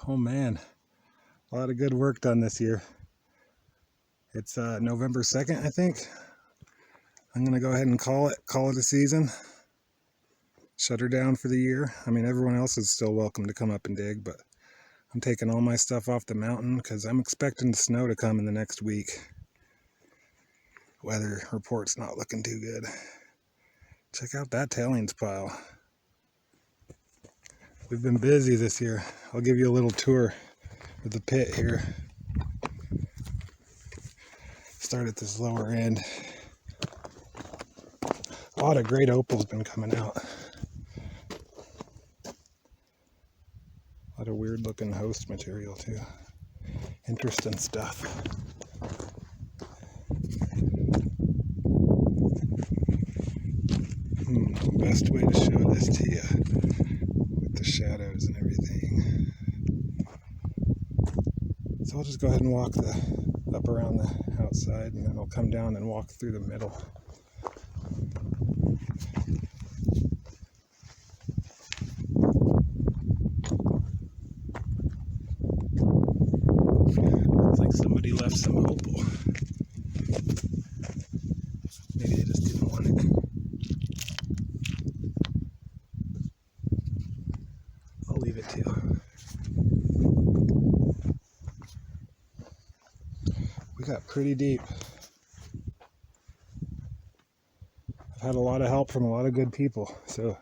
Oh man, a lot of good work done this year. It's November 2nd, I think. I'm gonna go ahead and call it a season. Shut her down for the year. I mean, everyone else is still welcome to come up and dig, but I'm taking all my stuff off the mountain because I'm expecting snow to come in the next week. Weather report's not looking too good. Check out that tailings pile. We've been busy this year. I'll give you a little tour of the pit here. Start at this lower end. A lot of great opal's been coming out. A lot of weird looking host material too. Interesting stuff. Best way to show this to you with the shadows and everything. So I'll just go ahead and walk up around the outside, and then I'll come down and walk through the middle. Looks like somebody left some opal. Maybe they just didn't want it. I'll leave it to you. We got pretty deep. I've had a lot of help from a lot of good people, so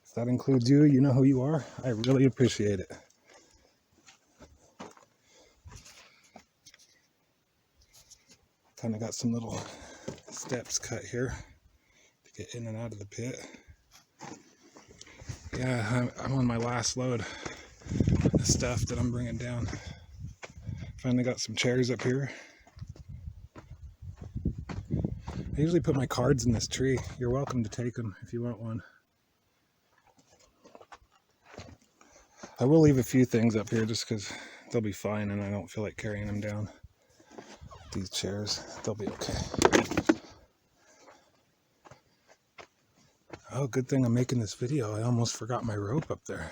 if that includes you, you know who you are. I really appreciate it. Kind of got some little steps cut here to get in and out of the pit. Yeah, I'm on my last load of stuff that I'm bringing down. Finally got some chairs up here. I usually put my cards in this tree. You're welcome to take them if you want one. I will leave a few things up here just because they'll be fine and I don't feel like carrying them down. These chairs, they'll be okay. Oh, good thing I'm making this video. I almost forgot my rope up there.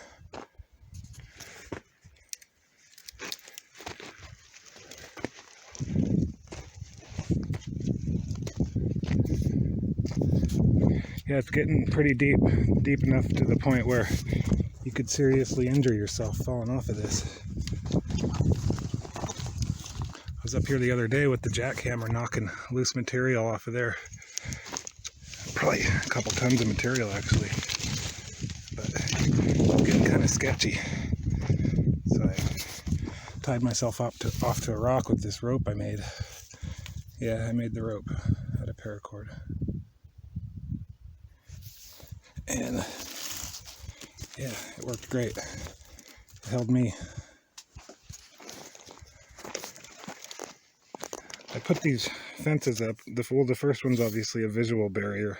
Yeah, it's getting pretty deep enough to the point where you could seriously injure yourself falling off of this. I was up here the other day with the jackhammer knocking loose material off of there. Probably a couple tons of material actually, but it's getting kind of sketchy. So I tied myself off to a rock with this rope I made. Yeah, I made the rope out of paracord. And yeah, it worked great. It held me. I put these fences up. The first one's obviously a visual barrier.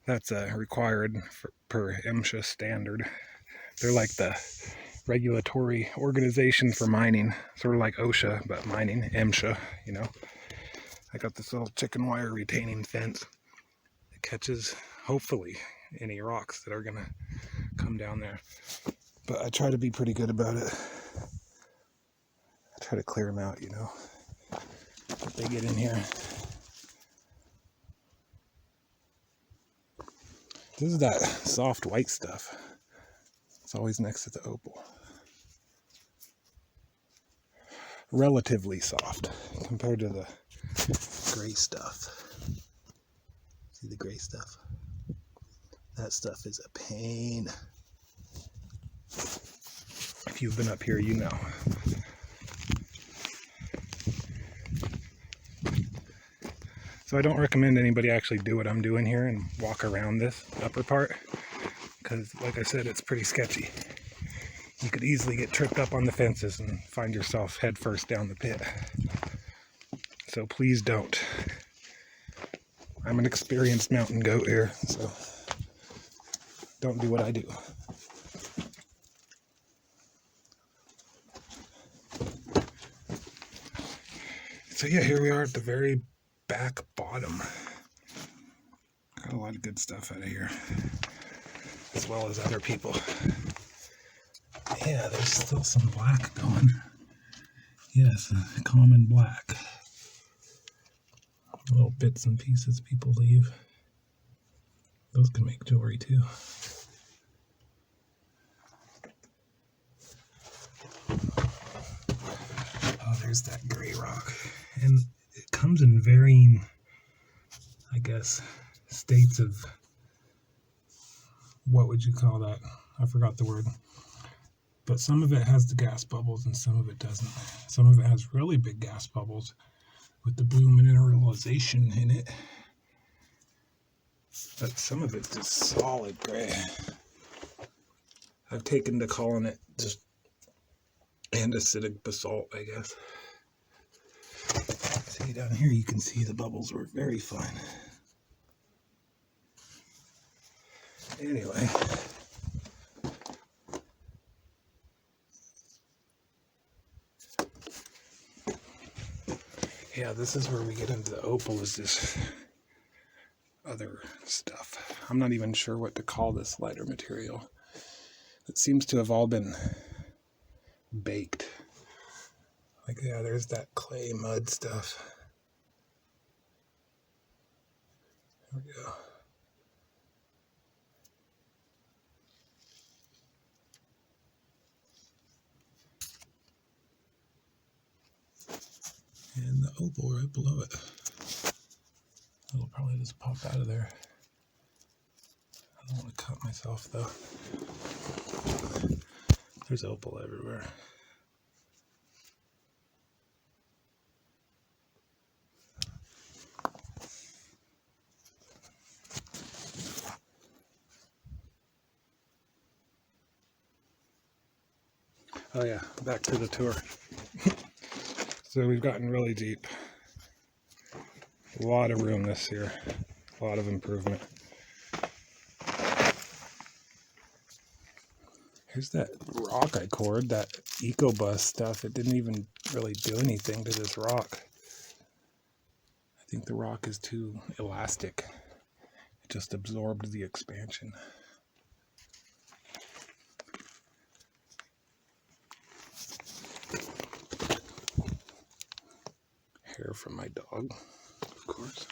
That's required per MSHA standard. They're like the regulatory organization for mining, sort of like OSHA, but mining, MSHA, you know. I got this little chicken wire retaining fence that catches, hopefully, any rocks that are gonna come down there. But I try to be pretty good about it. I try to clear them out, you know. If they get in here. This is that soft white stuff. It's always next to the opal. Relatively soft compared to the gray stuff. See the gray stuff? That stuff is a pain. If you've been up here, you know. So I don't recommend anybody actually do what I'm doing here and walk around this upper part, because like I said, it's pretty sketchy. You could easily get tripped up on the fences and find yourself head first down the pit. So please don't. I'm an experienced mountain goat here, so don't do what I do. So yeah, here we are at the very back bottom. Got a lot of good stuff out of here, as well as other people. Yeah, there's still some black going. Yes, common black. Little bits and pieces people leave. Those can make jewelry too. Oh, there's that gray rock. And it comes in varying, I guess, states of, what would you call that? I forgot the word. But some of it has the gas bubbles and some of it doesn't. Some of it has really big gas bubbles with the blue mineralization in it. But some of it's just solid gray. I've taken to calling it just andesitic basalt, I guess. See, down here you can see the bubbles were very fine. Anyway. Yeah, this is where we get into the opal, is this other stuff. I'm not even sure what to call this lighter material. It seems to have all been baked. Like, yeah, there's that clay mud stuff. There we go. And the opal right below it. It'll probably just pop out of there. I don't want to cut myself though. There's opal everywhere. Oh yeah, back to the tour. So we've gotten really deep. A lot of room this year. A lot of improvement. Here's that rock I cored, that EcoBus stuff. It didn't even really do anything to this rock. I think the rock is too elastic. It just absorbed the expansion. Hair from my dog, of course.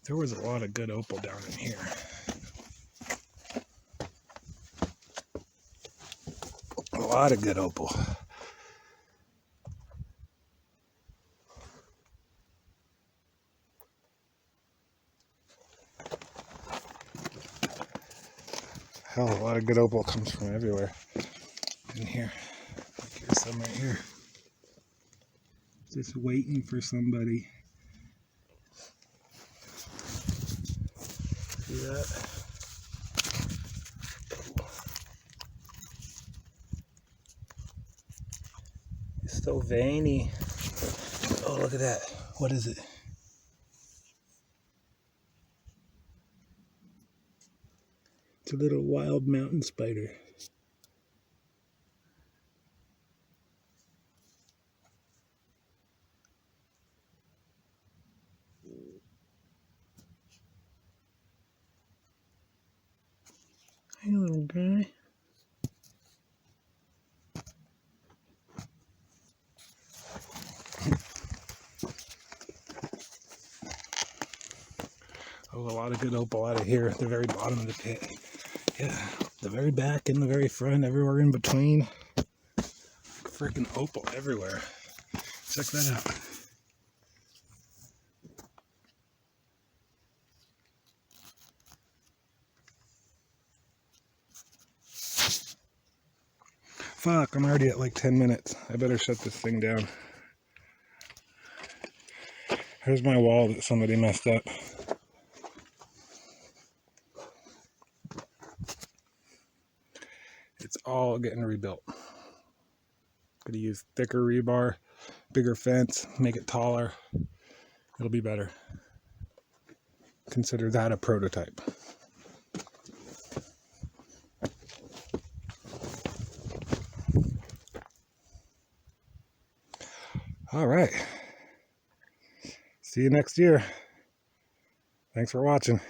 There was a lot of good opal down in here. A lot of good opal. Hell, a lot of good opal comes from everywhere in here. Like here's some right here. Just waiting for somebody. See that? It's so veiny. Oh, look at that. What is it? It's a little wild mountain spider. Hey, little guy. Oh, a lot of good opal out of here at the very bottom of the pit. Yeah, the very back and the very front, everywhere in between. Freaking opal everywhere. Check that out. Fuck, I'm already at like 10 minutes. I better shut this thing down. Here's my wall that somebody messed up. It's all getting rebuilt. Gonna use thicker rebar, bigger fence, make it taller. It'll be better. Consider that a prototype. All right. See you next year. Thanks for watching.